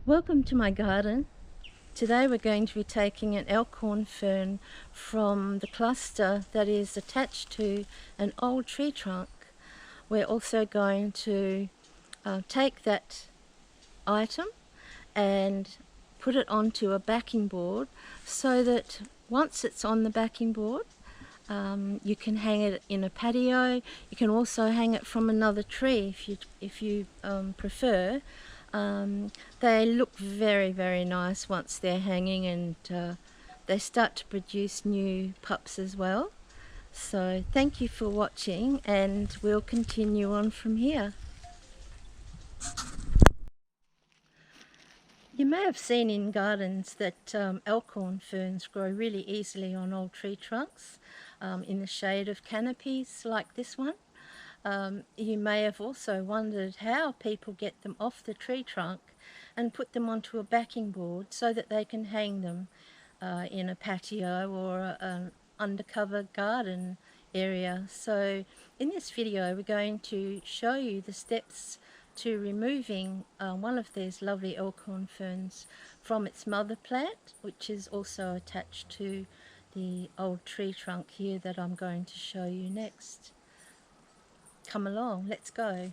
Welcome to my garden. Today we're going to be taking an Elkhorn fern from the cluster that is attached to an old tree trunk. We're also going to take that item and put it onto a backing board so that once it's on the backing board you can hang it in a patio. You can also hang it from another tree if you prefer. They look very nice once they're hanging, and they start to produce new pups as well. So thank you for watching, and we'll continue on from here. You may have seen in gardens that elkhorn ferns grow really easily on old tree trunks in the shade of canopies like this one. You may have also wondered how people get them off the tree trunk and put them onto a backing board so that they can hang them in a patio or an undercover garden area. So in this video we're going to show you the steps to removing one of these lovely elkhorn ferns from its mother plant, which is also attached to the old tree trunk here that I'm going to show you next. Come along, let's go.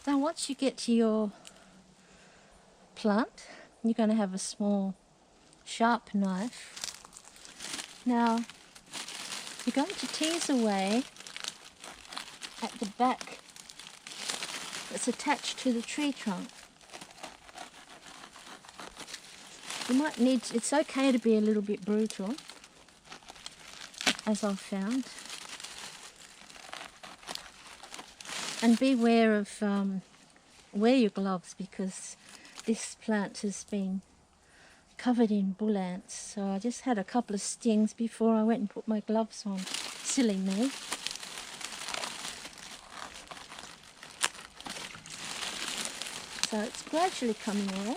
Now once you get to your plant, you're going to have a small sharp knife. Now you're going to tease away at the back that's attached to the tree trunk. You might need, it's okay to be a little bit brutal, as I've found. And beware of, wear your gloves, because this plant has been covered in bull ants. So I just had a couple of stings before I went and put my gloves on. Silly me. So it's gradually coming away.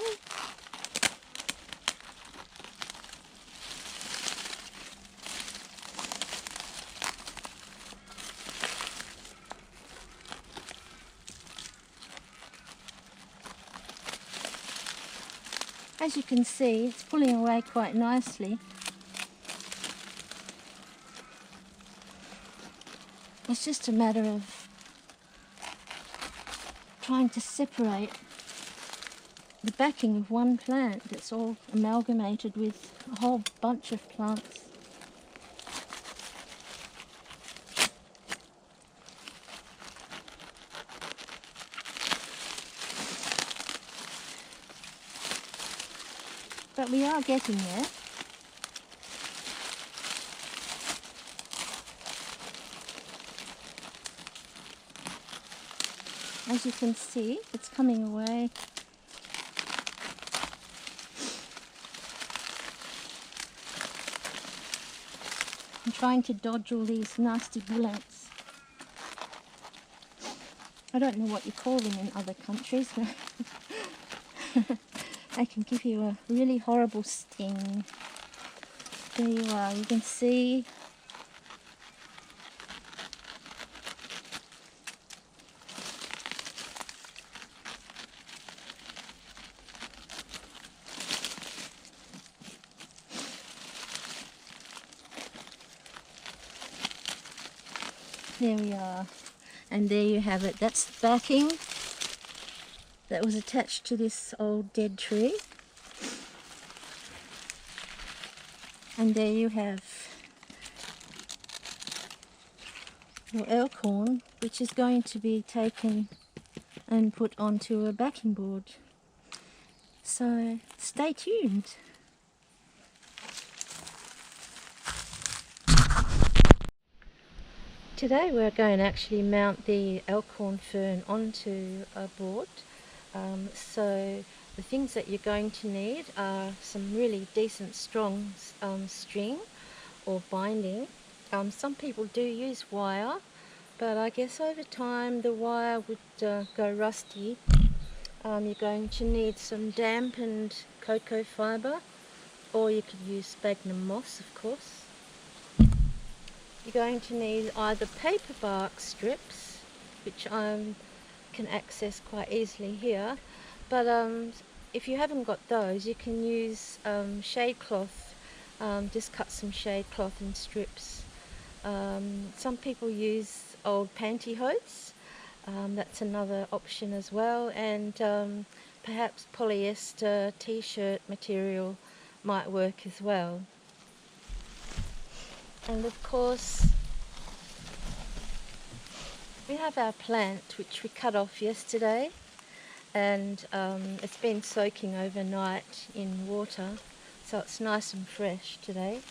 As you can see, it's pulling away quite nicely. It's just a matter of trying to separate the backing of one plant that's all amalgamated with a whole bunch of plants. But we are getting there. As you can see, it's coming away. I'm trying to dodge all these nasty bull ants. I don't know what you call them in other countries, but they can give you a really horrible sting. There you are, you can see. There we are, and there you have it. That's the backing that was attached to this old dead tree. And there you have your elkhorn, which is going to be taken and put onto a backing board. So stay tuned. Today we're going to actually mount the Elkhorn Fern onto a board. So the things that you're going to need are some really decent strong string or binding. Some people do use wire, but I guess over time the wire would go rusty. You're going to need some dampened cocoa fibre, or you could use sphagnum moss, of course. You're going to need either paper bark strips, which can access quite easily here, but if you haven't got those, you can use shade cloth. Just cut some shade cloth in strips. Some people use old pantyhose. That's another option as well, and perhaps polyester t-shirt material might work as well. And of course we have our plant, which we cut off yesterday, and it's been soaking overnight in water, so it's nice and fresh today.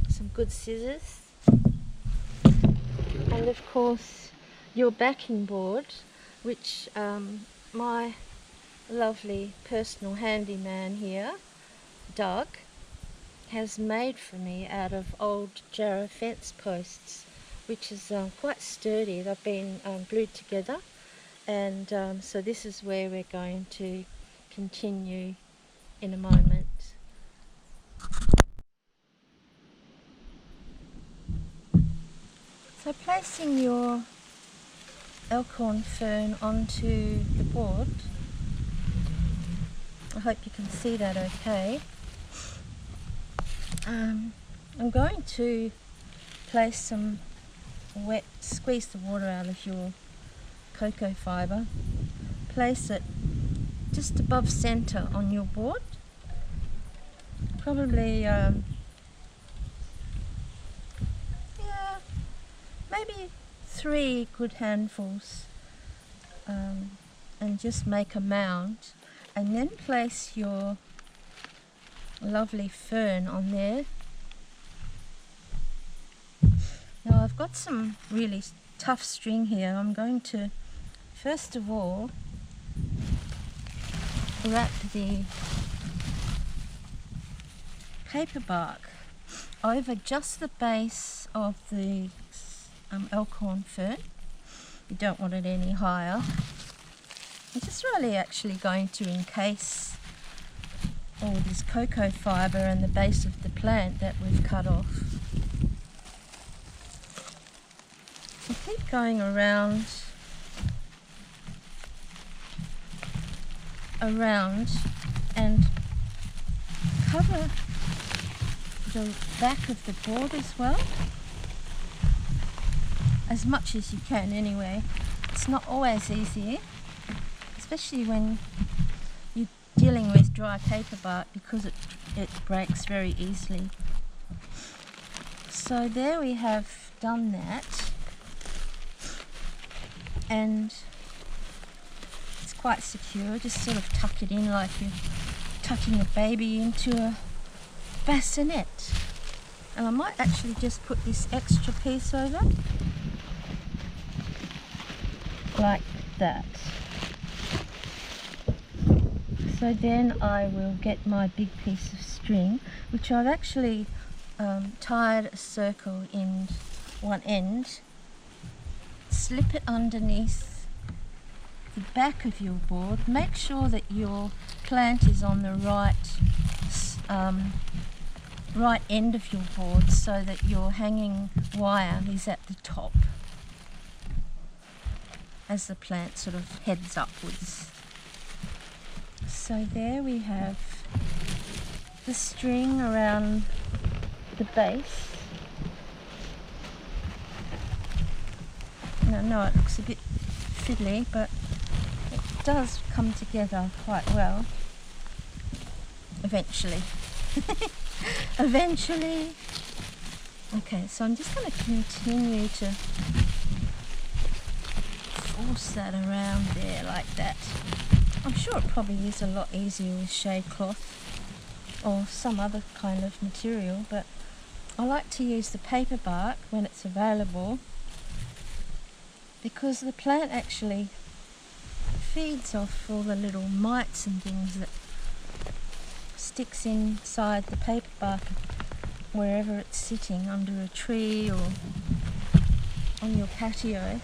Some good scissors, and of course your backing board, which my lovely personal handyman here, Doug, has made for me out of old Jarrah fence posts, which is quite sturdy. They've been glued together, and so this is where we're going to continue in a moment. So placing your Elkhorn Fern onto the board, I hope you can see that okay. I'm going to place some wet, squeeze the water out of your cocoa fibre, place it just above centre on your board, probably maybe 3 good handfuls, and just make a mound, and then place your lovely fern on there. Now I've got some really tough string here. I'm going to first of all wrap the paper bark over just the base of the Elkhorn Fern. You don't want it any higher. I'm just really actually going to encase all this cocoa fibre and the base of the plant that we've cut off. So keep going around and cover the back of the board as well, as much as you can anyway. It's not always easy, especially when you're dealing with dry paper bark, because it breaks very easily. So there we have done that, and it's quite secure. Just sort of tuck it in like you're tucking a baby into a bassinet. And I might actually just put this extra piece over, like that. So then I will get my big piece of string, which I've actually tied a circle in one end, slip it underneath the back of your board. Make sure that your plant is on the right end of your board, so that your hanging wire is at the top as the plant sort of heads upwards. So there we have the string around the base. Now, I know it looks a bit fiddly, but it does come together quite well eventually. Eventually. Okay, so I'm just going to continue to force that around there like that. I'm sure it probably is a lot easier with shade cloth or some other kind of material, but I like to use the paper bark when it's available, because the plant actually feeds off all the little mites and things that sticks inside the paper bark wherever it's sitting, under a tree or on your patio.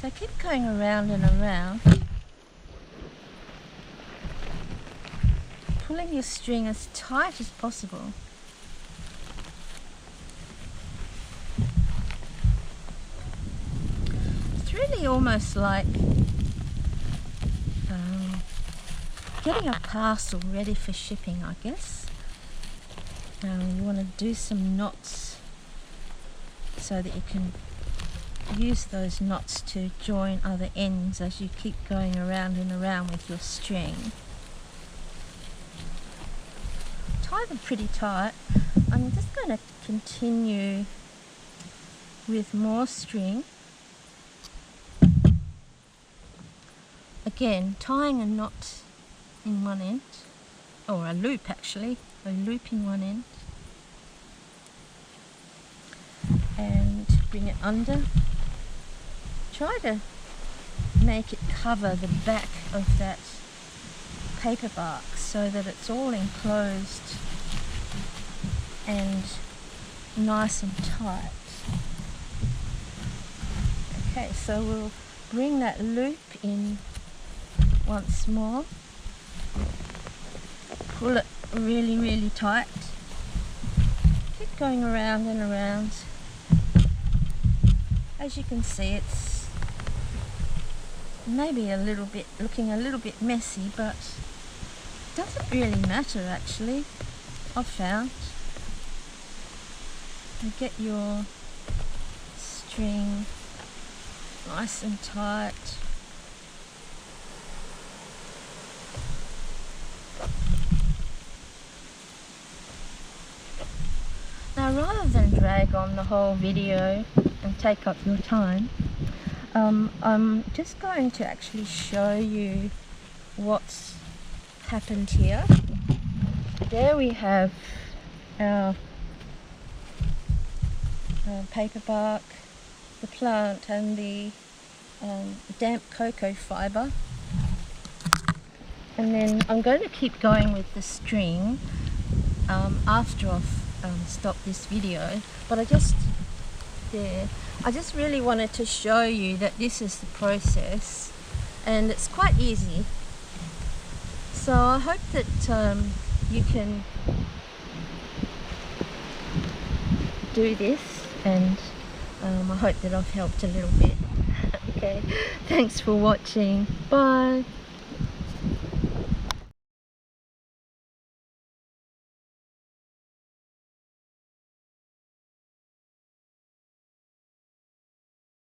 So keep going around and around, pulling your string as tight as possible. It's really almost like getting a parcel ready for shipping, I guess. You want to do some knots so that you can use those knots to join other ends as you keep going around and around with your string. Tie them pretty tight. I'm just going to continue with more string. Again, tying a knot in one end, or a loop actually, a loop in one end, and bring it under. Try to make it cover the back of that paper bark so that it's all enclosed and nice and tight. Okay, so we'll bring that loop in once more. Pull it really, really tight. Keep going around and around. As you can see, it's maybe looking a little bit messy, but it doesn't really matter actually, I've found. You get your string nice and tight. Now, rather than drag on the whole video and take up your time, I'm just going to actually show you what's happened here. There we have our paper bark, the plant, and the damp cocoa fibre. And then I'm going to keep going with the string after I've stopped this video, but I just really wanted to show you that this is the process, and it's quite easy. So I hope that you can do this, and I hope that I've helped a little bit. Okay, thanks for watching. Bye.